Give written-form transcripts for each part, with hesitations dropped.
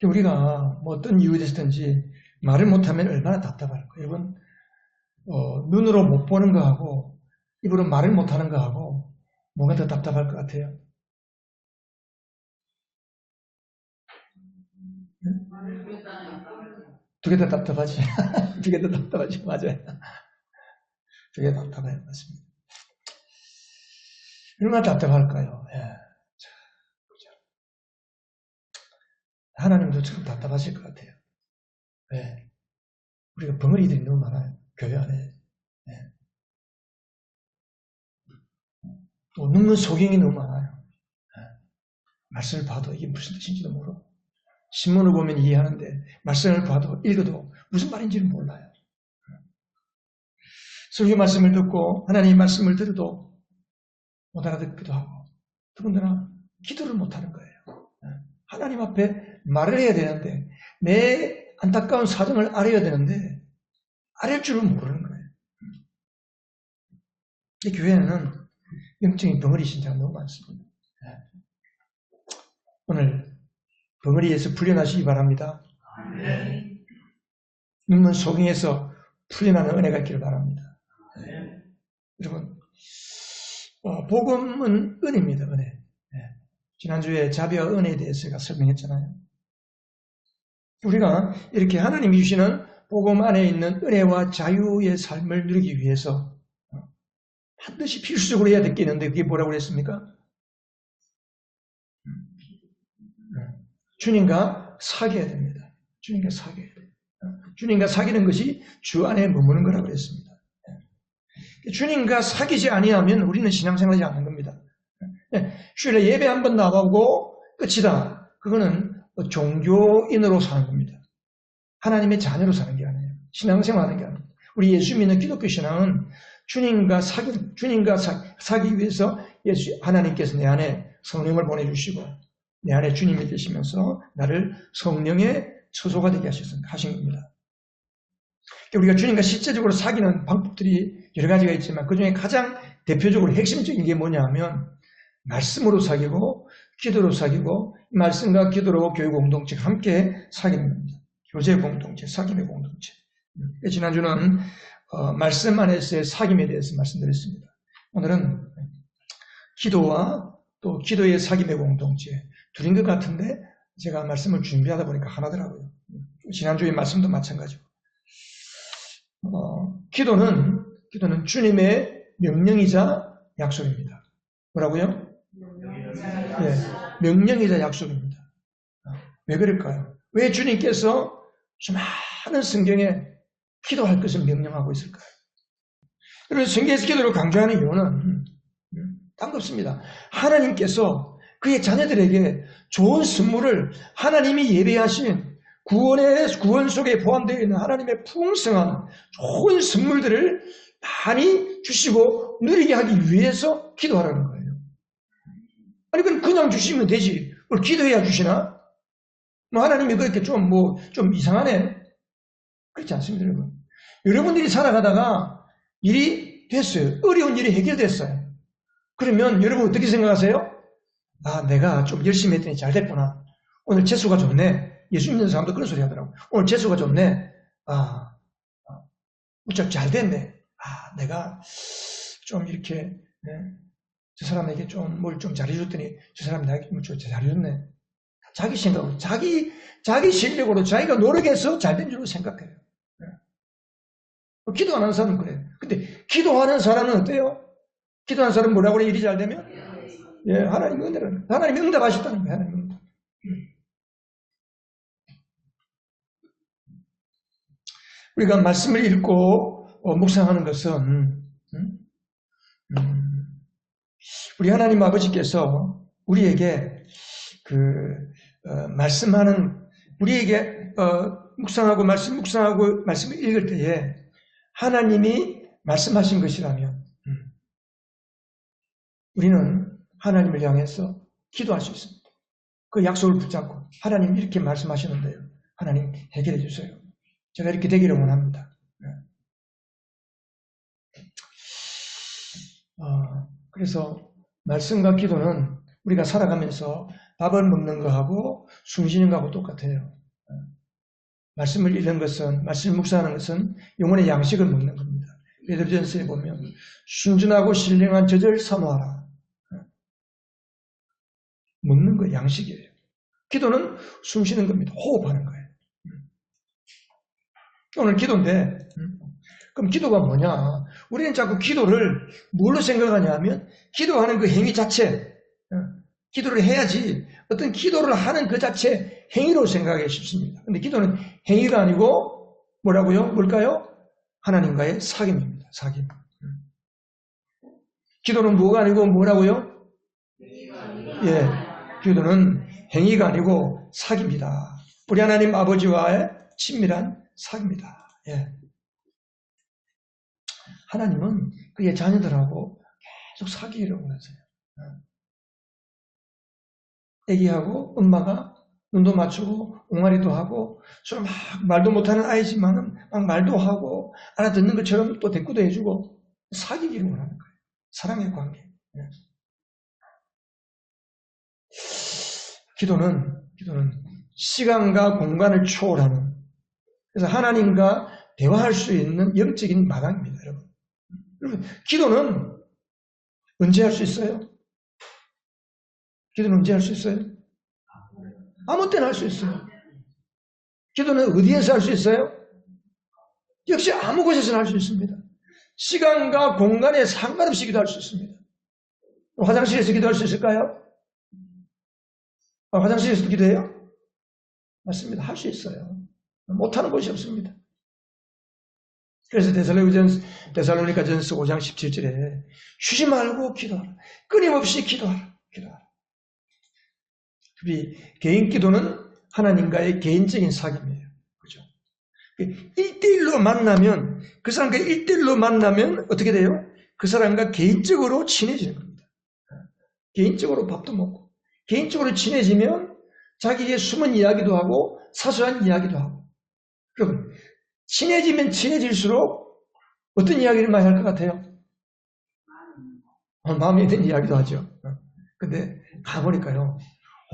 우리가 뭐 어떤 이유에 대해서든지 말을 못하면 얼마나 답답할까. 여러분, 눈으로 못 보는 거하고 입으로 말을 못하는 거하고 뭐가 더 답답할 것 같아요? 두 개 다 답답하지. 두 개 다 답답하지. 맞아요. 두 개 답답해요. 맞습니다. 얼마나 답답할까요? 예. 하나님도 참 답답하실 것 같아요. 왜? 우리가 벙어리들이 너무 많아요. 교회 안에. 예. 또 눕는 소경이 너무 많아요. 예. 말씀을 봐도 이게 무슨 뜻인지도 모르고 신문을 보면 이해하는데 말씀을 봐도 읽어도 무슨 말인지는 몰라요. 설교 말씀을 듣고 하나님의 말씀을 들어도 못 알아듣기도 하고 더군다나 기도를 못하는 거예요. 하나님 앞에 말을 해야 되는데 내 안타까운 사정을 알아야 되는데 알을 줄을 모르는 거예요. 이 교회는 영적인 벙어리 신자가 너무 많습니다. 오늘 벙어리에서 풀려나시기 바랍니다. 눈먼 소경에서 풀려나는 은혜가 있기를 바랍니다. 여러분, 복음은 은혜입니다. 은혜. 지난주에 자비와 은혜에 대해서 제가 설명했잖아요. 우리가 이렇게 하나님이 주시는 복음 안에 있는 은혜와 자유의 삶을 누리기 위해서 반드시 필수적으로 해야 될 게 있는데 그게 뭐라고 그랬습니까? 주님과 사귀어야 됩니다. 주님과 사귀어야 돼요. 주님과 사귀는 것이 주 안에 머무는 거라고 그랬습니다. 주님과 사귀지 아니하면 우리는 신앙생활하지 않는 겁니다. 주일에 예배 한번 나가고 끝이다. 그거는 종교인으로 사는 겁니다. 하나님의 자녀로 사는 게 아니에요. 신앙생활하는 게 아니에요. 우리 예수 믿는 기독교 신앙은 주님과 사귀기 위해서 하나님께서 내 안에 성령을 보내주시고 내 안에 주님이 되시면서 나를 성령의 처소가 되게 하신 겁니다. 우리가 주님과 실제적으로 사귀는 방법들이 여러 가지가 있지만 그중에 가장 대표적으로 핵심적인 게 뭐냐 하면 말씀으로 사귀고 기도로 사귀고 말씀과 기도로 교회 공동체가 함께 사귀는 겁니다. 교제 공동체, 사귐의 공동체. 지난주는 말씀 안에서의 사귐에 대해서 말씀드렸습니다. 오늘은 기도와 또 기도의 사귐의 공동체 둘인 것 같은데 제가 말씀을 준비하다 보니까 하나더라고요. 지난주의 말씀도 마찬가지고 기도는 주님의 명령이자 약속입니다. 뭐라고요? 네, 명령이자 약속입니다. 왜 그럴까요? 왜 주님께서 수많은 성경에 기도할 것을 명령하고 있을까요? 그래서 성경에서 기도를 강조하는 이유는 딴 거 없습니다. 하나님께서 그의 자녀들에게 좋은 선물을 하나님이 예배하신 구원 속에 포함되어 있는 하나님의 풍성한 좋은 선물들을 많이 주시고 누리게 하기 위해서 기도하라는 거예요. 아니, 그냥 주시면 되지. 뭘 기도해야 주시나? 하나님이 그렇게 좀 이상하네. 그렇지 않습니다, 여러분. 여러분들이 살아가다가 일이 됐어요. 어려운 일이 해결됐어요. 그러면 여러분 어떻게 생각하세요? 아, 내가 좀 열심히 했더니 잘 됐구나. 오늘 재수가 좋네. 예수 믿는 사람도 그런 소리 하더라고요. 오늘 재수가 좋네. 무척 잘 됐네. 내가 좀 이렇게, 저 사람에게 뭘 좀 잘해줬더니 저 사람이 나에게 좀 잘해줬네. 자기 생각으로, 자기 실력으로 자기가 노력해서 잘된 줄로 생각해요. 기도 안 하는 사람은 그래요. 근데 기도하는 사람은 어때요? 기도하는 사람은 뭐라고 그래? 일이 잘 되면? 하나님이 은혜라는 거예요. 하나님이 응답하셨다는 거예요. 하나님이 응답. 우리가 말씀을 읽고 묵상하는 것은 우리 하나님 아버지께서 우리에게 말씀하는 우리에게 묵상하고 말씀을 읽을 때에 하나님이 말씀하신 것이라면 우리는 하나님을 향해서 기도할 수 있습니다. 그 약속을 붙잡고 하나님 이렇게 말씀하시는데요. 하나님 해결해 주세요. 제가 이렇게 되기를 원합니다. 그래서 말씀과 기도는 우리가 살아가면서 밥을 먹는 거하고 숨 쉬는 거하고 똑같아요. 말씀을 읽는 것은, 말씀을 묵상하는 것은 영혼의 양식을 먹는 겁니다. 베드로전서에 보면 순전하고 신령한 젖을 사모하라. 먹는 거 양식이에요. 기도는 숨 쉬는 겁니다. 호흡하는 거예요. 오늘 기도인데, 그럼 기도가 뭐냐? 우리는 자꾸 기도를 뭘로 생각하냐 하면 기도하는 그 행위 자체, 기도를 해야지 어떤 기도를 하는 그 자체 행위로 생각하기 쉽습니다. 근데 기도는 행위가 아니고 뭐라고요? 뭘까요? 하나님과의 사귐입니다. 사귐. 기도는 뭐가 아니고 뭐라고요? 예, 기도는 행위가 아니고 사귐이다. 우리 하나님 아버지와의 친밀한 사귐이다. 예. 하나님은 그의 자녀들하고 계속 사귀려고 하세요. 애기하고 엄마가 눈도 맞추고 옹알이도 하고 서로 막 말도 못하는 아이지만은 막 말도 하고 알아듣는 것처럼 또 대꾸도 해주고 사귀기를 원하는 거예요. 사랑의 관계. 기도는 시간과 공간을 초월하는, 그래서 하나님과 대화할 수 있는 영적인 마당입니다, 여러분. 기도는 언제 할 수 있어요? 기도는 언제 할 수 있어요? 아무 때나 할 수 있어요. 기도는 어디에서 할 수 있어요? 역시 아무 곳에서나 할 수 있습니다. 시간과 공간에 상관없이 기도할 수 있습니다. 화장실에서 기도할 수 있을까요? 화장실에서도 기도해요? 맞습니다. 할 수 있어요. 못하는 곳이 없습니다. 그래서 데살로니가전서 5장 17절에 쉬지 말고 기도하라. 끊임없이 기도하라. 우리 개인 기도는 하나님과의 개인적인 사귐이에요. 그죠? 1대1로 만나면, 그 사람과 1대1로 만나면 어떻게 돼요? 그 사람과 개인적으로 친해지는 겁니다. 개인적으로 밥도 먹고, 개인적으로 친해지면 자기의 숨은 이야기도 하고 사소한 이야기도 하고. 여러분, 친해지면 친해질수록 어떤 이야기를 많이 할 것 같아요? 마음에 드는 이야기도 하죠. 근데 가보니까요,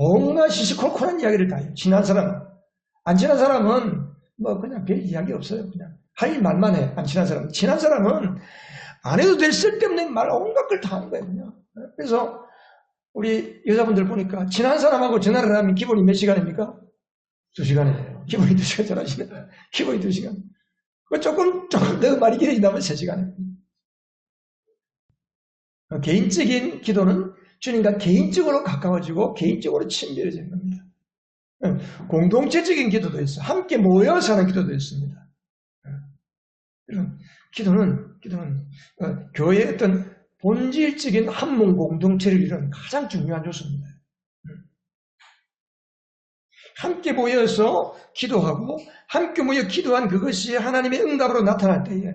온갖 시시콜콜한 이야기를 다 해요. 친한 사람. 안 친한 사람은 뭐 그냥 별 이야기 없어요. 그냥 할 말만 해. 안 친한 사람은. 친한 사람은 안 해도 될 쓸데없는 말 온갖 걸 다 하는 거예요. 그냥. 그래서 우리 여자분들 보니까 친한 사람하고 전화를 하면 기본이 몇 시간입니까? 2시간이에요. 기본이 2시간 전화하시네. 기본이 2시간. 조금 더 말이 길어진다면 3시간이에요. 개인적인 기도는 주님과 개인적으로 가까워지고 개인적으로 친밀해지는 겁니다. 공동체적인 기도도 있어요. 함께 모여서 하는 기도도 있습니다. 기도는 교회의 어떤 본질적인 한몸 공동체를 이루는 가장 중요한 요소입니다. 함께 모여서 기도하고 함께 모여 기도한 그것이 하나님의 응답으로 나타날 때에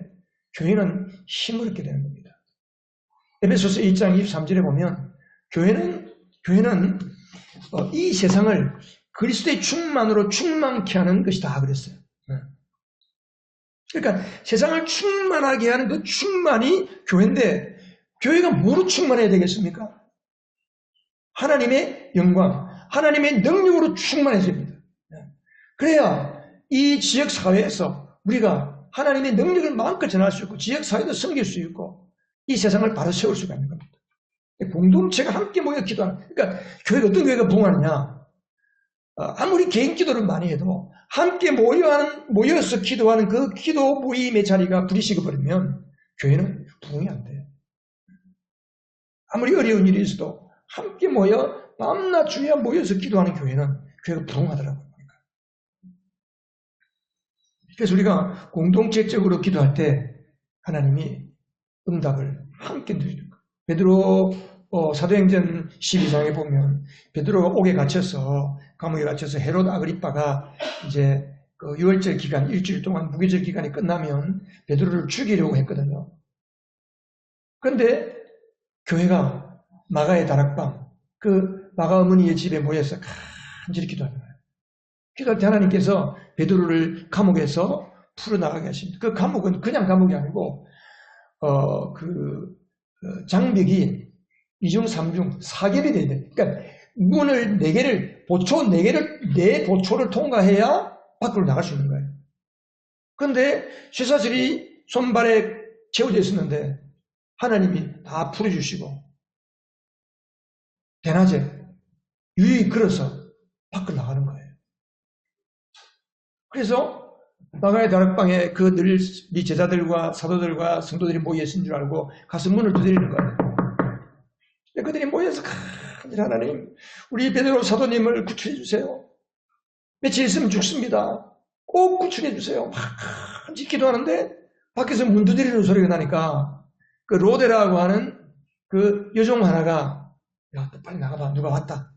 교회는 힘을 얻게 되는 겁니다. 에베소서 2장 23절에 보면 교회는 이 세상을 그리스도의 충만으로 충만케 하는 것이다 그랬어요. 그러니까 세상을 충만하게 하는 그 충만이 교회인데, 교회가 뭐로 충만해야 되겠습니까? 하나님의 영광, 하나님의 능력으로 충만해집니다. 그래야 이 지역사회에서 우리가 하나님의 능력을 마음껏 전할 수 있고 지역사회도 섬길 수 있고 이 세상을 바로 세울 수가 있는 겁니다. 공동체가 함께 모여 기도하는, 그러니까 교회가 어떤 교회가 부흥하느냐, 아무리 개인 기도를 많이 해도 함께 모여서 기도하는 그 기도 모임의 자리가 불이 식어버리면 교회는 부흥이 안 돼요. 아무리 어려운 일이 있어도 함께 모여 밤낮 주야 모여서 기도하는 교회는 교회가 부흥하더라고요. 그래서 우리가 공동체적으로 기도할 때 하나님이 응답을 함께 누리는 거예요. 베드로 사도행전 12장에 보면 베드로가 옥에 갇혀서, 감옥에 갇혀서 헤롯 아그리빠가 이제 그 유월절 기간, 일주일 동안 무교절 기간이 끝나면 베드로를 죽이려고 했거든요. 그런데 교회가 마가의 다락방, 그 마가 어머니의 집에 모여서 간절히 기도하는 거예요. 기도할 때 하나님께서 베드로를 감옥에서 풀어나가게 하십니다. 그 감옥은 그냥 감옥이 아니고 장벽이 2중, 3중, 4겹이 돼야 돼요. 그러니까 문을 4개를, 보초 4개를, 4보초를 통과해야 밖으로 나갈 수 있는 거예요. 그런데 쇠사슬이 손발에 채워져 있었는데 하나님이 다 풀어주시고 대낮에 유유히 걸어서 밖으로 나가는 거예요. 그래서 나가의 다락방에 그 늘 제자들과 사도들과 성도들이 모여 있는 줄 알고 가서 문을 두드리는 거예요. 그들이 모여서 하나님, 우리 베드로 사도님을 구출해 주세요. 며칠 있으면 죽습니다. 꼭 구출해 주세요. 막 기도하는데 밖에서 문 두드리는 소리가 나니까 그 로데라고 하는 그 여종 하나가 야, 빨리 나가봐. 누가 왔다.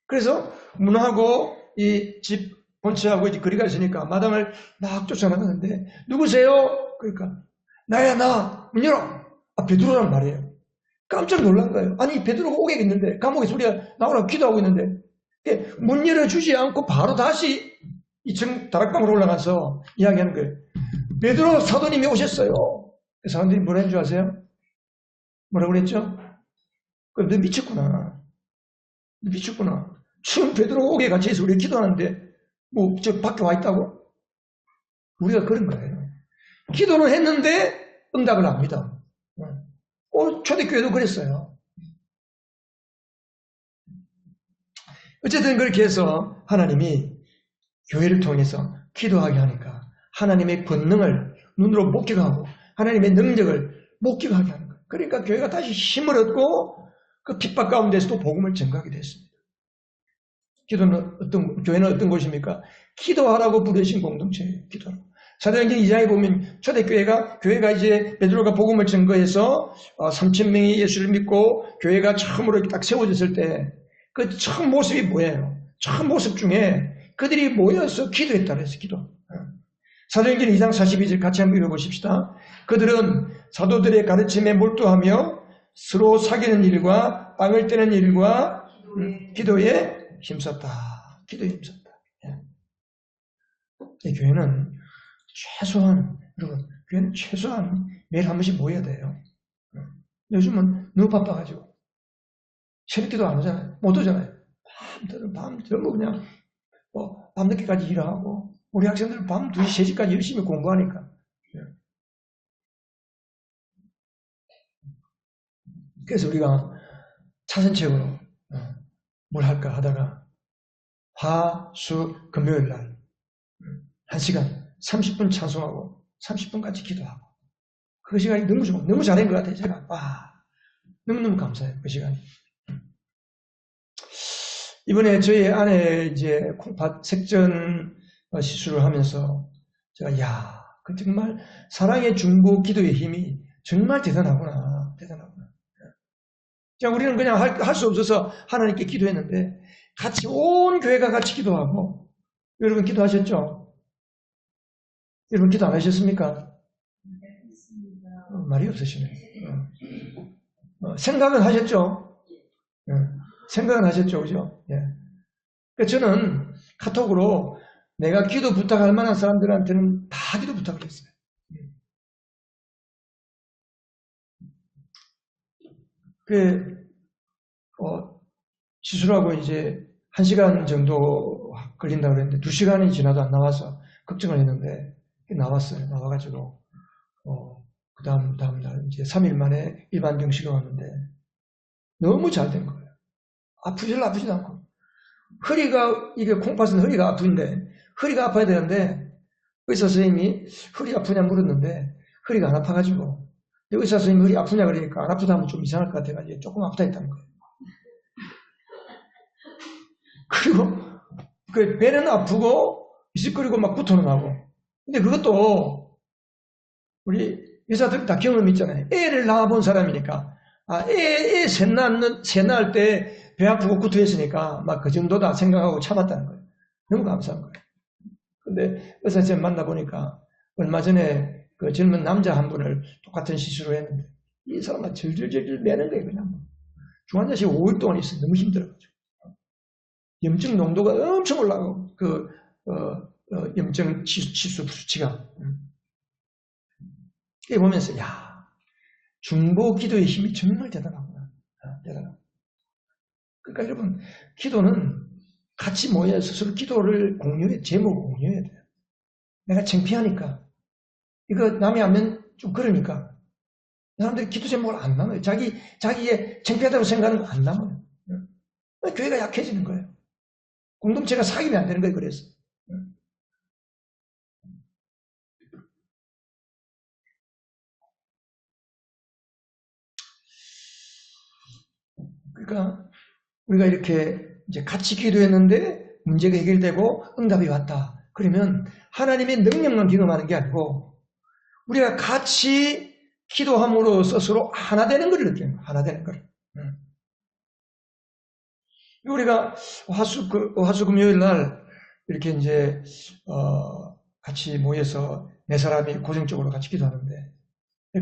그래서 문하고 이 집 본체하고 이제 거리가 있으니까 마당을 막 쫓아나가는데 누구세요? 그러니까 나야 나. 문 열어. 베드로란 말이에요. 깜짝 놀란 거예요. 아니 베드로가 오겠는데 감옥에 소리가 나오라고 기도하고 있는데 문 열어주지 않고 바로 다시 2층 다락방으로 올라가서 이야기하는 거예요. 베드로 사도님이 오셨어요. 사람들이 뭐라 했는 줄 아세요? 뭐라고 그랬죠? 너 미쳤구나. 너 미쳤구나. 지금 베드로가 오게 같이 해서 우리가 기도하는데 뭐 저 밖에 와 있다고? 우리가 그런 거예요. 기도는 했는데 응답을 안 믿어. 초대교회도 그랬어요. 어쨌든 그렇게 해서 하나님이 교회를 통해서 기도하게 하니까 하나님의 권능을 눈으로 목격하고 하나님의 능력을 목격하게 하는 거예요. 그러니까 교회가 다시 힘을 얻고 그 핍박 가운데서도 복음을 전가하게 됐습니다. 교회는 어떤 곳입니까? 기도하라고 부르신 공동체예요. 기도하라고. 사도행전 2장에 보면 초대교회가 이제 베드로가 복음을 증거해서 3,000명이 예수를 믿고 교회가 처음으로 딱 세워졌을 때 그 처음 모습이 뭐예요? 처음 모습 중에 그들이 모여서 기도했다 그랬어요. 기도. 사도행전 2장 42절 같이 한번 읽어보십시다. 그들은 사도들의 가르침에 몰두하며 서로 사귀는 일과 빵을 떼는 일과 기도에 힘썼다. 기도에 힘썼다. 이 교회는 여러분, 교회는 최소한 매일 한 번씩 모여야 돼요. 요즘은 너무 바빠가지고. 새벽기도 안 오잖아요. 못 오잖아요. 밤 전부 그냥, 밤늦게까지 일하고, 우리 학생들은 밤 2시, 3시까지 열심히 공부하니까. 그래서 우리가 차선책으로, 뭘 할까 하다가, 화, 수, 금요일 날, 1시간, 30분 찬송하고 30분 같이 기도하고 그 시간이 너무 좋아. 너무 잘한 것 같아요. 제가 너무너무 감사해요. 그 시간이. 이번에 저희 아내 이제 콩팥 색전 시술을 하면서 제가 그 정말 사랑의 중보 기도의 힘이 정말 대단하구나. 우리는 그냥 할 수 없어서 하나님께 기도했는데 같이 온 교회가 같이 기도하고 여러분 기도하셨죠? 여러분 기도 안 하셨습니까? 말이 없으시네. 생각은 하셨죠? 생각은 하셨죠? 그죠? 예. 저는 카톡으로 내가 기도 부탁할 만한 사람들한테는 다 기도 부탁을 했어요. 시술하고 이제 1시간 정도 걸린다고 그랬는데 2시간이 지나도 안 나와서 걱정을 했는데 나왔어요. 나와가지고 그 다음날 이제 3일 만에 일반 병실로 왔는데 너무 잘 된 거예요. 아프지도 않고 허리가 이게 콩팥은 허리가 아픈데 허리가 아파야 되는데 의사 선생님이 허리 아프냐 물었는데 허리가 안 아파가지고 의사 선생님이 허리 아프냐 그러니까 안 아프다 하면 좀 이상할 것 같아가지고 조금 아프다 했다는 거예요. 그리고 그 배는 아프고 비식거리고 막 구토는 나고 근데 그것도 우리 여자들 다 경험 있잖아요. 애를 낳아본 사람이니까 애 새 낳을 때 배 아프고 구토했으니까 막 그 정도다 생각하고 참았다는 거예요. 너무 감사한 거예요. 근데 의사 선생님 만나보니까 얼마 전에 그 젊은 남자 한 분을 똑같은 시술을 했는데 이 사람은 절절절절 매는 거예요. 그냥 중환자실에 5일 동안 있어 너무 힘들어가지고 염증 농도가 엄청 올라가고 염증 치수 수치가 이게 보면서 중보 기도의 힘이 정말 대단하구나. 대단하구나. 그러니까 여러분, 기도는 같이 모여서 서로 기도를 제목을 공유해야 돼요. 내가 창피하니까. 이거 남이 하면 좀 그러니까. 사람들이 기도 제목을 안 나눠요. 자기의 창피하다고 생각하는 거 안 나눠요. 교회가 약해지는 거예요. 공동체가 사귀면 안 되는 거예요, 그래서. 그러니까 우리가 이렇게 이제 같이 기도했는데 문제가 해결되고 응답이 왔다. 그러면 하나님의 능력만 경험하는 게 아니고 우리가 같이 기도함으로써 서로 하나 되는 걸 느끼는 거예요. 하나 되는 걸. 우리가 화수 금요일 날 이렇게 이제 같이 모여서 네 사람이 고정적으로 같이 기도하는데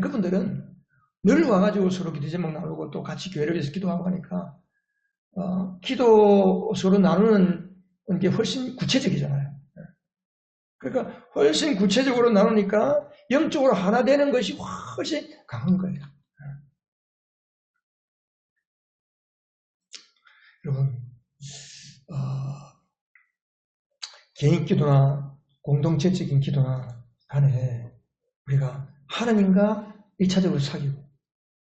그분들은 늘 와가지고 서로 기도 제목 나누고 또 같이 교회를 위해서 기도하고 하니까 기도 서로 나누는 게 훨씬 구체적이잖아요. 그러니까 훨씬 구체적으로 나누니까 영적으로 하나 되는 것이 훨씬 강한 거예요. 여러분, 개인 기도나 공동체적인 기도나 간에 우리가 하나님과 1차적으로 사귀고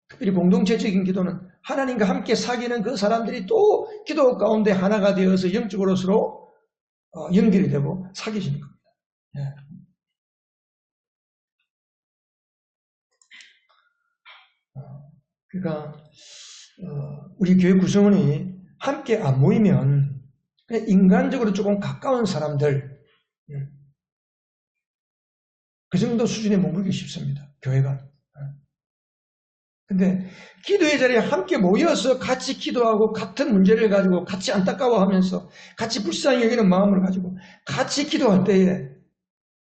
특별히 공동체적인 기도는 하나님과 함께 사귀는 그 사람들이 또 기도 가운데 하나가 되어서 영적으로 서로 연결이 되고 사귀어지는 겁니다. 예. 그러니까 우리 교회 구성원이 함께 안 모이면 그냥 인간적으로 조금 가까운 사람들 그 정도 수준에 머물기 쉽습니다. 교회가. 근데 기도의 자리에 함께 모여서 같이 기도하고 같은 문제를 가지고 같이 안타까워하면서 같이 불쌍히 여기는 마음을 가지고 같이 기도할 때에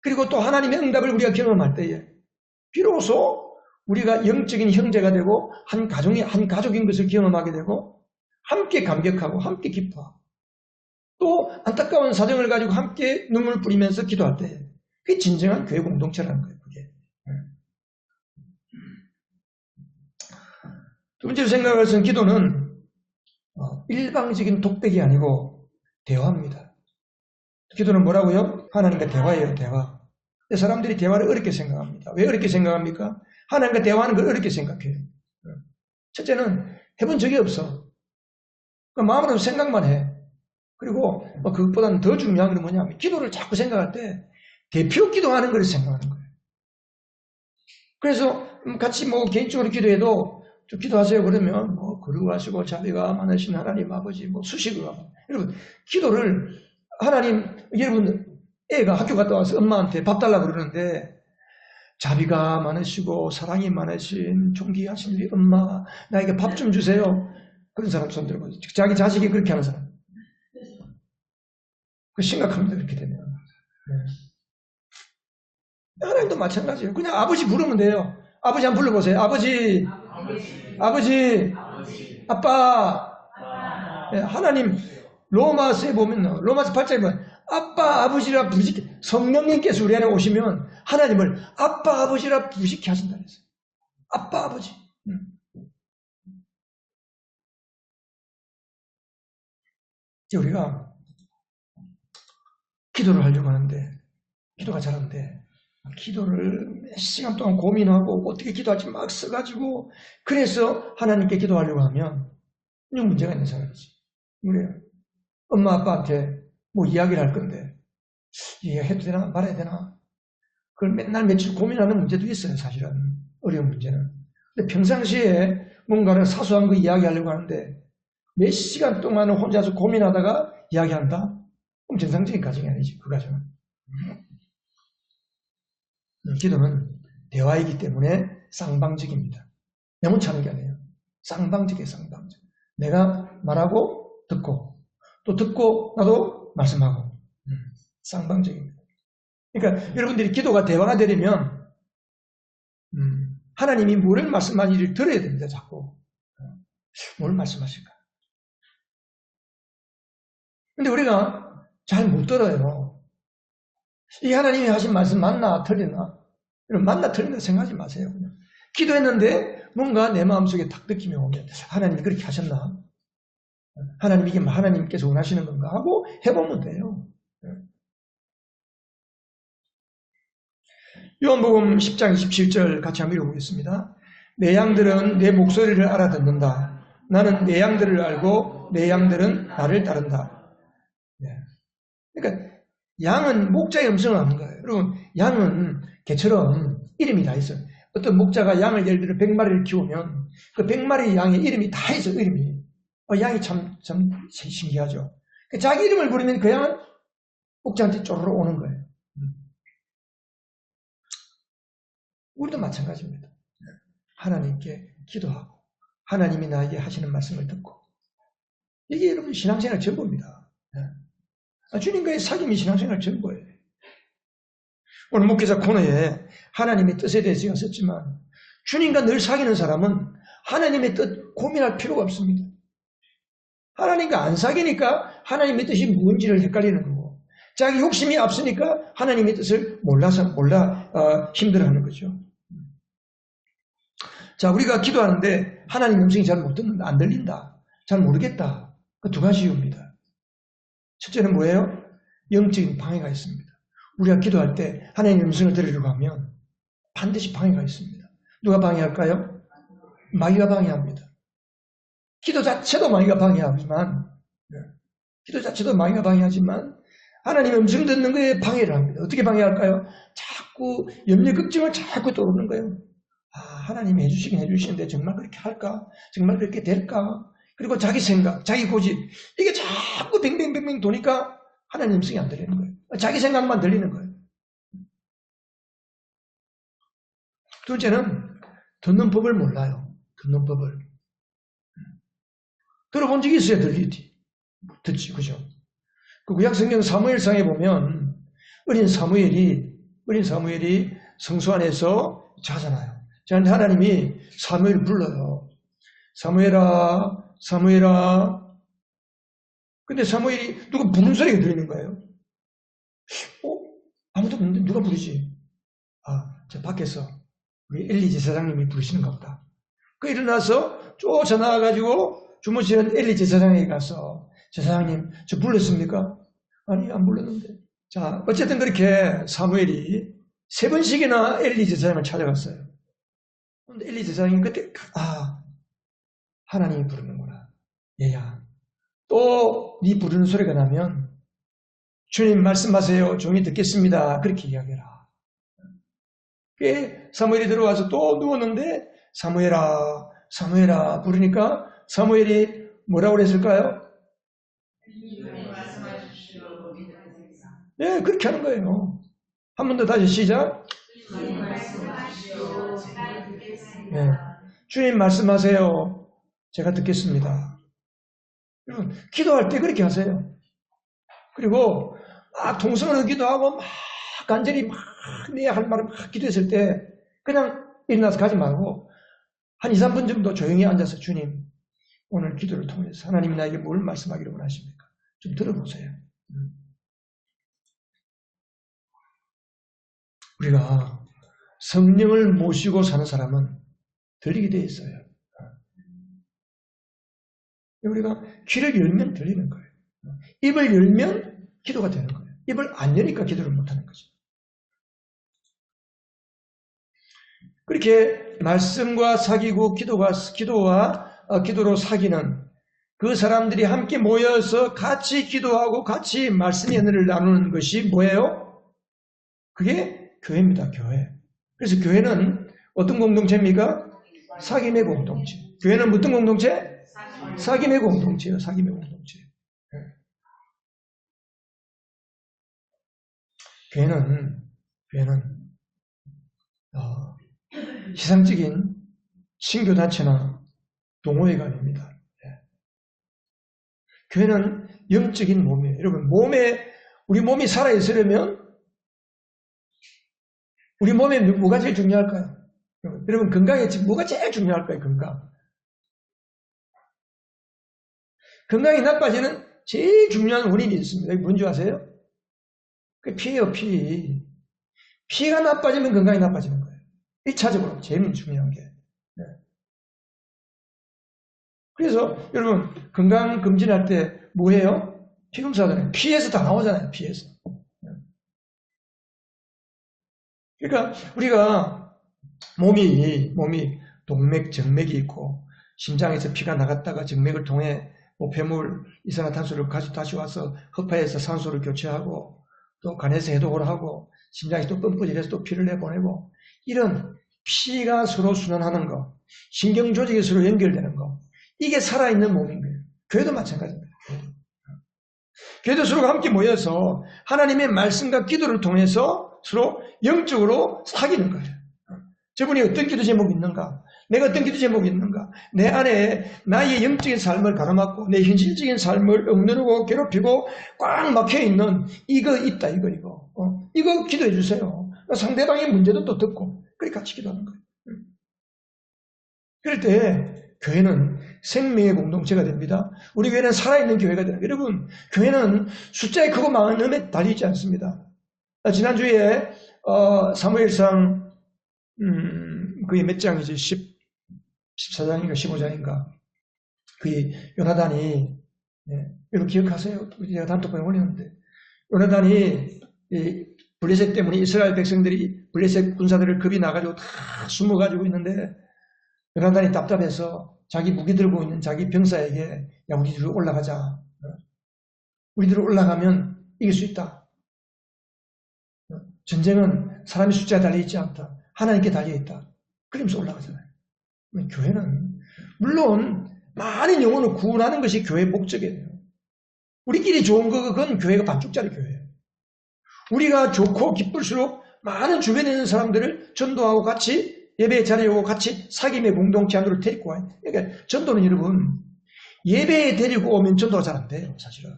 그리고 또 하나님의 응답을 우리가 경험할 때에 비로소 우리가 영적인 형제가 되고 한 가족인 것을 경험하게 되고 함께 감격하고 함께 기뻐하고 또 안타까운 사정을 가지고 함께 눈물 뿌리면서 기도할 때 그게 진정한 교회 공동체라는 거예요. 그게. 두 번째로 생각할 것은 기도는 일방적인 독백이 아니고 대화입니다. 기도는 뭐라고요? 하나님과 대화예요. 대화. 근데 사람들이 대화를 어렵게 생각합니다. 왜 어렵게 생각합니까? 하나님과 대화하는 걸 어렵게 생각해요. 첫째는 해본 적이 없어. 그러니까 마음으로 생각만 해. 그리고 그것보다는 더 중요한 건 뭐냐면 기도를 자꾸 생각할 때 대표 기도하는 걸 생각하는 거예요. 그래서 같이 개인적으로 기도해도 좀 기도하세요 그러면 거룩하시고 자비가 많으신 하나님 아버지 수식을 하고 여러분 기도를 여러분 애가 학교 갔다 와서 엄마한테 밥 달라고 그러는데 자비가 많으시고 사랑이 많으신 존귀하신 우리 엄마 나에게 밥 좀 주세요. 그런 사람 손 들고 자기 자식이 그렇게 하는 사람 그 심각합니다. 그렇게 되면 하나님도 마찬가지예요. 그냥 아버지 부르면 돼요. 아버지 한번 불러보세요. 아버지 아빠 하나님 로마서에 보면 로마서 8장에 보면 아빠 아버지라 부르시게 성령님께서 우리 안에 오시면 하나님을 아빠 아버지라 부르시게 하신다 그랬어요. 아빠 아버지. 이제 우리가 기도를 하려고 하는데 기도가 잘하는데 기도를 몇 시간 동안 고민하고 어떻게 기도할지 막 써가지고 그래서 하나님께 기도하려고 하면 이건 문제가 있는 사람이지. 그래요. 엄마 아빠한테 이야기를 할 건데 이해해도 되나 말아야 되나 그걸 맨날 며칠 고민하는 문제도 있어요. 사실은 어려운 문제는. 근데 평상시에 뭔가를 사소한 거 이야기하려고 하는데 몇 시간 동안 혼자서 고민하다가 이야기한다? 그럼 정상적인 가정이 아니지. 그 가정은. 기도는 대화이기 때문에 쌍방적입니다. 영혼차는 게 아니에요. 쌍방적이에요. 쌍방적. 내가 말하고 듣고 또 듣고 나도 말씀하고 쌍방적입니다. 그러니까 여러분들이 기도가 대화가 되려면 하나님이 뭐를 말씀하는지를 들어야 됩니다. 자꾸. 뭘 말씀하실까? 근데 우리가 잘 못 들어요. 이 하나님이 하신 말씀 맞나 틀리나? 여러분 맞나 틀리나 생각하지 마세요. 그냥. 기도했는데 뭔가 내 마음속에 탁 느낌이 오면 하나님이 그렇게 하셨나? 하나님 이게 하나님께서 원하시는 건가 하고 해보면 돼요. 요한복음 10장 27절 같이 한번 읽어보겠습니다. 내 양들은 내 목소리를 알아듣는다. 나는 내 양들을 알고 내 양들은 나를 따른다. 그러니까 양은 목자의 음성을 아는 거예요. 여러분, 양은 개처럼 이름이 다 있어요. 어떤 목자가 양을 예를 들어 100마리를 키우면 그 100마리 양의 이름이 다 있어요. 이름이. 양이 참 신기하죠. 자기 이름을 부르면 그 양은 목자한테 쪼르르 오는 거예요. 우리도 마찬가지입니다. 하나님께 기도하고 하나님이 나에게 하시는 말씀을 듣고 이게 여러분 신앙생활 전부입니다. 주님과의 사귐이 신앙생활 전부예요. 오늘 목회자 코너에 하나님의 뜻에 대해서 제가 썼지만 주님과 늘 사귀는 사람은 하나님의 뜻 고민할 필요가 없습니다. 하나님과 안 사귀니까 하나님의 뜻이 뭔지를 헷갈리는 거고 자기 욕심이 앞서니까 하나님의 뜻을 몰라 힘들어하는 거죠. 자, 우리가 기도하는데 하나님 음성이 잘 못 듣는다, 안 들린다, 잘 모르겠다. 그 두 가지 이유입니다. 첫째는 뭐예요? 영적인 방해가 있습니다. 우리가 기도할 때 하나님 음성을 들으려고 하면 반드시 방해가 있습니다. 누가 방해할까요? 마귀가 방해합니다. 기도 자체도 마귀가 방해하지만 하나님 음성 듣는 거에 방해를 합니다. 어떻게 방해할까요? 자꾸 염려 걱정을 자꾸 떠오르는 거예요. 하나님이 해주시긴 해주시는데 정말 그렇게 할까? 정말 그렇게 될까? 그리고 자기 생각, 자기 고집 이게 자꾸 뱅뱅뱅뱅 도니까 하나님 음성이 안 들리는 거예요. 자기 생각만 들리는 거예요. 둘째는 듣는 법을 몰라요. 듣는 법을. 들어본 적이 있어야 듣지, 그죠? 그 구약성경 사무엘상에 보면 어린 사무엘이 성소 안에서 자잖아요. 그런데 하나님이 사무엘을 불러요. 사무엘아. 근데 사무엘이 누가 부르는 소리가 들리는 거예요. 아무도 없는데 누가 부르지? 저 밖에서 우리 엘리 제사장님이 부르시는가 보다. 그 일어나서 쫓아나와가지고 주무시는 엘리 제사장에게 가서 제사장님 저 불렀습니까? 아니 안 불렀는데. 자 어쨌든 그렇게 사무엘이 3번씩이나 엘리 제사장을 찾아갔어요. 근데 엘리 제사장이 그때 하나님이 부르는구나. 얘야 또 네 부르는 소리가 나면 주님 말씀하세요. 종이 듣겠습니다. 그렇게 이야기해라. 사무엘이 들어와서 또 누웠는데 사무엘아 부르니까 사무엘이 뭐라고 그랬을까요? 네, 그렇게 하는 거예요. 한 번 더 다시 시작. 네, 주님 말씀하세요. 제가 듣겠습니다. 여러분, 기도할 때 그렇게 하세요. 그리고 막 통성으로 기도하고 막 간절히 내 할 말을 막 기도했을 때 그냥 일어나서 가지 말고 한 2, 3분 정도 조용히 앉아서 주님 오늘 기도를 통해서 하나님이 나에게 뭘 말씀하기를 원하십니까? 좀 들어보세요. 우리가 성령을 모시고 사는 사람은 들리게 되어 있어요. 우리가 귀를 열면 들리는 거예요. 입을 열면 기도가 되는 거예요. 입을 안 여니까 기도를 못하는 거죠. 그렇게 말씀과 사귀고 기도로 사귀는 그 사람들이 함께 모여서 같이 기도하고 같이 말씀의 은혜를 나누는 것이 뭐예요? 그게 교회입니다. 교회. 그래서 교회는 어떤 공동체입니까? 사귐의 공동체. 교회는 어떤 공동체? 사귐의 공동체예요. 사귐의 공동체. 교회는 세상적인 신교단체나 동호회가 아닙니다. 교회는 영적인 몸이에요. 여러분, 우리 몸이 살아있으려면 우리 몸에 뭐가 제일 중요할까요? 여러분, 건강에 지금 뭐가 제일 중요할까요? 건강이 나빠지는 제일 중요한 원인이 있습니다. 이게 뭔지 아세요? 그 피예요, 피. 피가 나빠지면 건강이 나빠지는 거예요. 1차적으로 제일 중요한 게. 그래서 여러분 건강검진할 때 뭐예요? 피검사잖아요. 피에서 다 나오잖아요. 피에서. 그러니까 우리가 몸이 동맥, 정맥이 있고 심장에서 피가 나갔다가 정맥을 통해 뭐 폐물, 이산화탄소를 가지고 다시 와서 허파에서 산소를 교체하고 또 간에서 해독을 하고 심장이 또 펌프질해서 또 피를 내보내고 이런 피가 서로 순환하는 거, 신경 조직이 서로 연결되는 거, 이게 살아있는 몸인 거예요. 교회도 마찬가지입니다. 교회도 서로 함께 모여서 하나님의 말씀과 기도를 통해서 서로 영적으로 사귀는 거예요. 저분이 어떤 기도 제목이 있는가? 내가 어떤 기도 제목이 있는가? 내 안에 나의 영적인 삶을 가로막고 내 현실적인 삶을 억누르고 괴롭히고 꽉 막혀있는 이거 있다 이거 이거 기도해 주세요. 상대방의 문제도 또 듣고 그렇게 같이 기도하는 거예요. 그럴 때 교회는 생명의 공동체가 됩니다. 우리 교회는 살아있는 교회가 돼요. 여러분 교회는 숫자에 크고 많음에 달려있지 않습니다. 지난주에 사무엘상 그게 몇 장이지? 14장인가 15장인가 그 요나단이 여러분 기억하세요? 제가 단톡방에 올렸는데 요나단이 블레셋 때문에 이스라엘 백성들이 블레셋 군사들을 겁이 나가지고 다 숨어가지고 있는데 요나단이 답답해서 자기 무기 들고 있는 자기 병사에게 야 우리들 올라가자. 우리들 올라가면 이길 수 있다. 전쟁은 사람의 숫자에 달려있지 않다. 하나님께 달려있다. 그러면서 올라가잖아요. 교회는 물론 많은 영혼을 구원하는 것이 교회의 목적이에요. 우리끼리 좋은 거 그건 교회가 반쪽짜리 교회예요. 우리가 좋고 기쁠수록 많은 주변에 있는 사람들을 전도하고 같이 예배에 자리에 오고 같이 사귐의 공동체 안으로 데리고 와요. 그러니까 전도는 여러분 예배에 데리고 오면 전도가 잘 안 돼요. 사실은.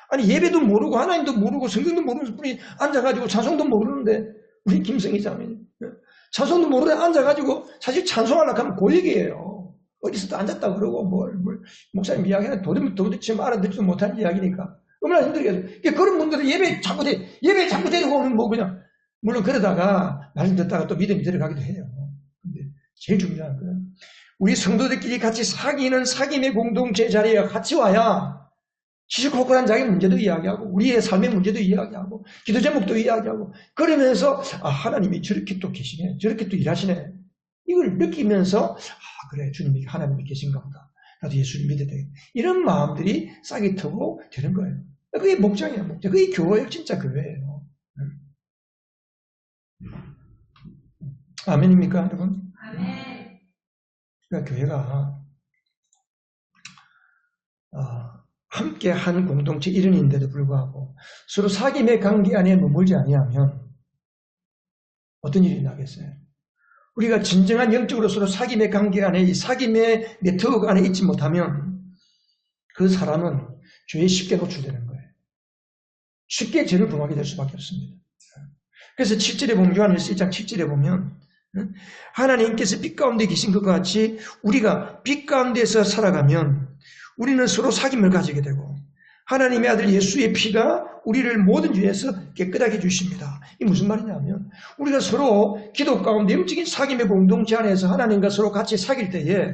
아니 예배도 모르고 하나님도 모르고 성경도 모르는 분이 앉아가지고 찬송도 모르는데 우리 김성희 자매님 찬송도 모르는데 앉아가지고 사실 찬송하려고 하면 고역이에요. 어디서도 앉았다 그러고 목사님 이야기는 도대체 알아듣지도 못하는 이야기니까 얼마나 힘들겠어요. 그런 분들은 예배 자꾸 데리고 오면 뭐 그냥 물론 그러다가 말씀 듣다가 또 믿음이 들어가기도 해요. 근데 제일 중요한 건 우리 성도들끼리 같이 사귀는 사귐의 공동체 자리에 같이 와야 시시콜콜한 자기 문제도 이야기하고 우리의 삶의 문제도 이야기하고 기도 제목도 이야기하고 그러면서 하나님이 저렇게 또 계시네. 저렇게 또 일하시네. 이걸 느끼면서 그래 주님이 하나님이 계신가 보다. 나도 예수를 믿어야 돼. 이런 마음들이 싹이 트고 되는 거예요. 그게 목적이에요. 목적. 그게 교회 진짜 교회예요. 아멘입니까 여러분? 아멘. 그러니까 교회가 함께 한 공동체 일원인데도 불구하고 서로 사귐의 관계 안에 머물지 아니하면 어떤 일이 나겠어요? 우리가 진정한 영적으로 서로 사귐의 관계 안에 이 사귐의 네트워크 안에 있지 못하면 그 사람은 죄에 쉽게 노출되는 거예요. 쉽게 죄를 범하게 될 수밖에 없습니다. 그래서 7절에 보면 요한일서 1장 7절에 보면 하나님께서 빛 가운데 계신 것 같이 우리가 빛 가운데서 살아가면 우리는 서로 사귐을 가지게 되고 하나님의 아들 예수의 피가 우리를 모든 죄에서 깨끗하게 해주십니다. 이게 무슨 말이냐면 우리가 서로 기도 가운데 영적인 사귐의 공동체 안에서 하나님과 서로 같이 사귈 때에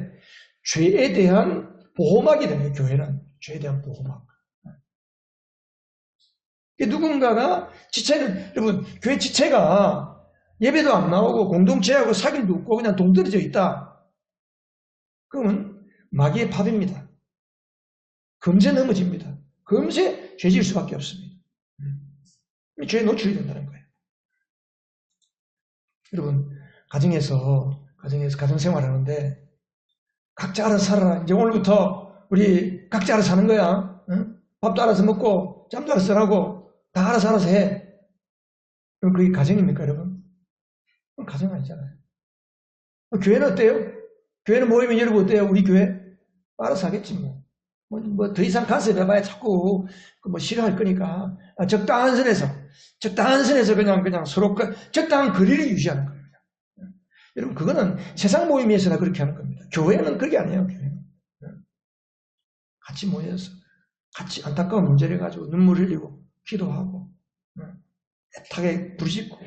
죄에 대한 보호막이 되는 거예요. 교회는 죄에 대한 보호막. 누군가가 지체는 여러분 교회 지체가 예배도 안 나오고 공동체하고 사귐도 없고 그냥 동떨어져 있다. 그러면 마귀의 밥입니다. 금세 넘어집니다. 금세 죄질 수밖에 없습니다. 죄에 노출이 된다는 거예요. 여러분 가정에서 가정생활 하는데 각자 알아서 살아라. 이제 오늘부터 우리 각자 알아서 사는 거야. 응? 밥도 알아서 먹고 잠도 알아서 하고 다 알아서 해. 그럼 그게 가정입니까 여러분? 그건 가정 아니잖아요. 교회는 어때요? 교회는 모이면 여러분 어때요? 우리 교회? 알아서 하겠지 뭐. 더 이상 간섭해봐야 자꾸 싫어할 거니까 적당한 선에서 그냥 서로 적당한 거리를 유지하는 거예요. 여러분 그거는 세상 모임에서나 그렇게 하는 겁니다. 교회는 그렇게 안 해요. 교회는. 같이 모여서 같이 안타까운 문제를 가지고 눈물 흘리고 기도하고 애타게 부르짖고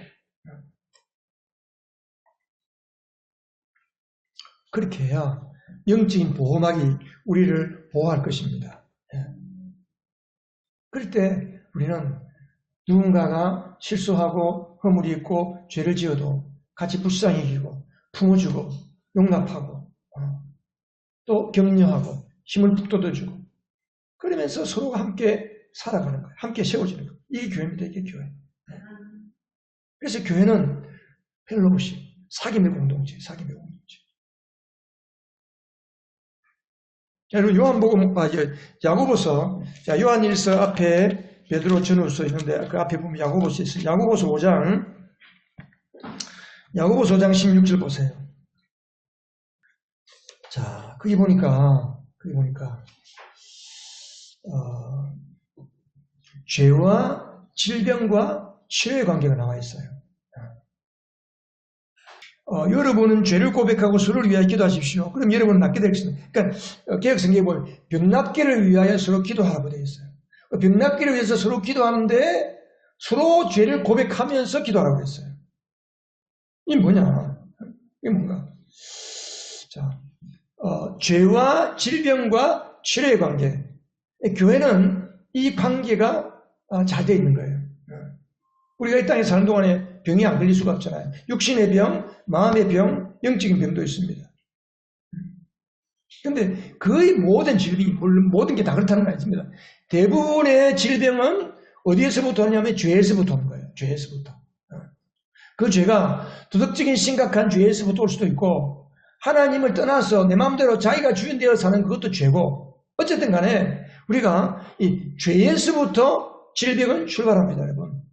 그렇게 해야 영적인 보호막이 우리를 보호할 것입니다. 그럴 때 우리는 누군가가 실수하고 허물이 있고 죄를 지어도 같이 불쌍히 여기고 품어주고 용납하고 또 격려하고 힘을 북돋아주고 그러면서 서로가 함께 살아가는 거예요. 함께 세워지는 거예요. 이게 교회입니다. 이게 교회. 그래서 교회는 펠로우십, 사귐의 공동체, 사귐의 공동체. 여러분 요한복음, 야고보서, 요한 1서 앞에 베드로 전후서 있는데 그 앞에 보면 야고보서 있어요. 야고보서 5장 16절 보세요. 자, 거기 보니까 죄와 질병과 치료의 관계가 나와 있어요. 여러분은 죄를 고백하고 서로를 위하여 기도하십시오. 그럼 여러분은 낫게 되겠습니다. 그러니까 개혁성경에 보면 병 낫기를 위하여 서로 기도하라고 되어 있어요. 병 낫기를 위해서 서로 기도하는데 서로 죄를 고백하면서 기도하라고 했어요. 이게 뭐냐? 이게 뭔가? 자, 죄와 질병과 치료의 관계. 교회는 이 관계가 잘 되어 있는 거예요. 우리가 이 땅에 사는 동안에 병이 안 걸릴 수가 없잖아요. 육신의 병, 마음의 병, 영적인 병도 있습니다. 그런데 거의 모든 질병이, 물론 모든 게 다 그렇다는 건 아닙니다. 대부분의 질병은 어디에서부터 하냐면 죄에서부터 오는 거예요. 죄에서부터. 그 죄가 도덕적인 심각한 죄에서부터 올 수도 있고 하나님을 떠나서 내 마음대로 자기가 주인되어 사는 그것도 죄고 어쨌든 간에 우리가 이 죄에서부터 질병은 출발합니다. 여러분.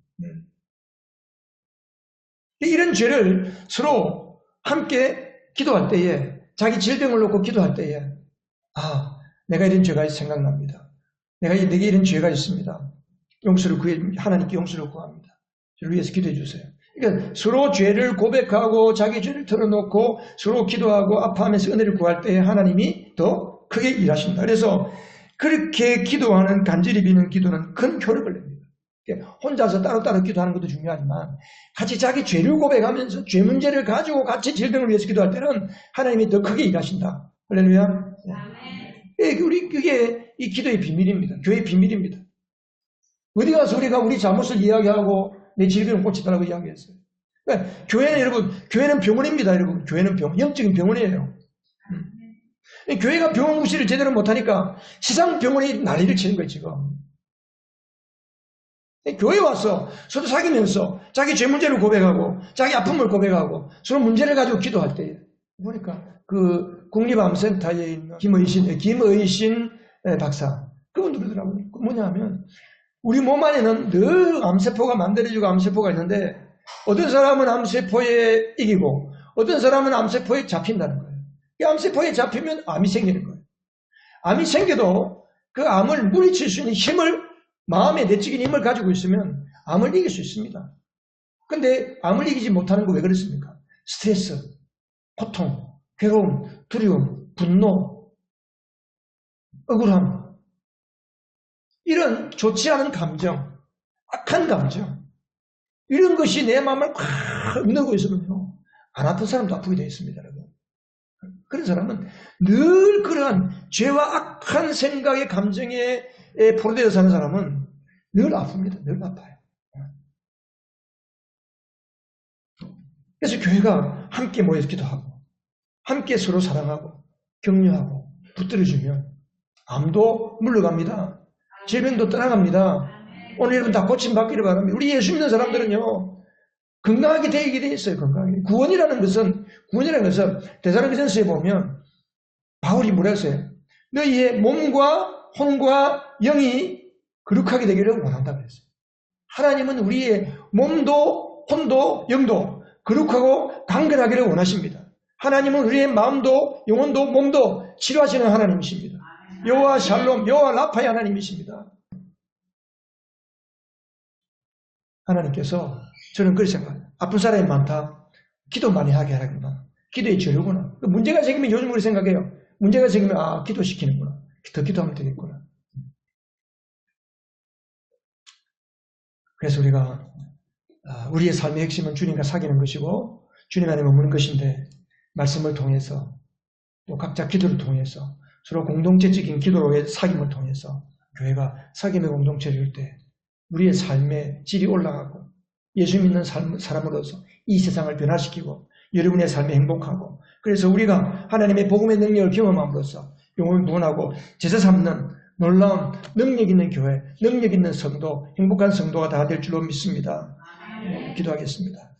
이런 죄를 서로 함께 기도할 때에 자기 질병을 놓고 기도할 때에 내가 이런 죄가 생각납니다. 내게 이런 죄가 있습니다. 하나님께 용서를 구합니다. 저를 위해서 기도해 주세요. 그러니까 서로 죄를 고백하고 자기 죄를 털어놓고 서로 기도하고 아파하면서 은혜를 구할 때에 하나님이 더 크게 일하신다. 그래서 그렇게 기도하는 간절히 비는 기도는 큰 효력을 냅니다. 혼자서 따로따로 기도하는 것도 중요하지만 같이 자기 죄를 고백하면서 죄 문제를 가지고 같이 질병을 위해서 기도할 때는 하나님이 더 크게 일하신다. 할렐루야. 그게 이 기도의 비밀입니다. 교회의 비밀입니다. 어디 가서 우리가 우리 잘못을 이야기하고 내 질병을 고치달라고 이야기했어요. 그러니까 교회는 병원입니다. 여러분. 교회는 영적인 병원이에요. 교회가 병원 무시를 제대로 못하니까 세상 병원이 난리를 치는 거예요, 지금. 교회 와서 서로 사귀면서 자기 죄 문제를 고백하고 자기 아픔을 고백하고 서로 문제를 가지고 기도할 때 보니까 그 국립암센터에 있는 김의신 박사 그분 그러더라고요. 뭐냐면 우리 몸 안에는 늘 암세포가 만들어지고 암세포가 있는데 어떤 사람은 암세포에 이기고 어떤 사람은 암세포에 잡힌다는 거예요. 이 암세포에 잡히면 암이 생기는 거예요. 암이 생겨도 그 암을 물리칠 수 있는 힘을 마음에 내적인 힘을 가지고 있으면 암을 이길 수 있습니다. 근데 암을 이기지 못하는 거 왜 그렇습니까? 스트레스, 고통, 괴로움, 두려움, 분노, 억울함 이런 좋지 않은 감정, 악한 감정 이런 것이 내 마음을 꽉 누르고 있으면요 안 아픈 사람도 아프게 되어 있습니다. 여러분. 그런 사람은 늘 그러한 죄와 악한 생각의 감정에 포로되어 사는 사람은 늘 아픕니다. 늘 아파요. 그래서 교회가 함께 모여서 기도하고 함께 서로 사랑하고 격려하고 붙들어주면 암도 물러갑니다. 질병도 떠나갑니다. 오늘 여러분 다 고침받기를 바랍니다. 우리 예수 믿는 사람들은요 건강하게 되게 돼 있어요. 건강하게. 구원이라는 것은 데살로니가전서에 보면 바울이 뭐라 했어요? 너희의 몸과 혼과 영이 거룩하게 되기를 원한다고 했어요. 하나님은 우리의 몸도 혼도 영도 거룩하고 강건하기를 원하십니다. 하나님은 우리의 마음도 영혼도 몸도 치료하시는 하나님이십니다. 여호와 샬롬, 여호와 라파의 하나님이십니다. 하나님께서 저는 그렇게 생각해요. 아픈 사람이 많다. 기도 많이 하게 하라구나. 기도의 재료구나. 문제가 생기면 요즘 우리 생각해요. 문제가 생기면 기도시키는구나. 더 기도하면 되겠구나. 그래서 우리가 우리의 삶의 핵심은 주님과 사귀는 것이고 주님 안에 머무는 것인데 말씀을 통해서 또 각자 기도를 통해서 서로 공동체적인 기도로의 사귐을 통해서 교회가 사귐의 공동체를 때 우리의 삶의 질이 올라가고 예수 믿는 사람으로서 이 세상을 변화시키고 여러분의 삶이 행복하고 그래서 우리가 하나님의 복음의 능력을 경험함으로써 영혼을 구원하고 제사 삼는 놀라운 능력 있는 교회, 능력 있는 성도, 행복한 성도가 다 될 줄로 믿습니다. 기도하겠습니다.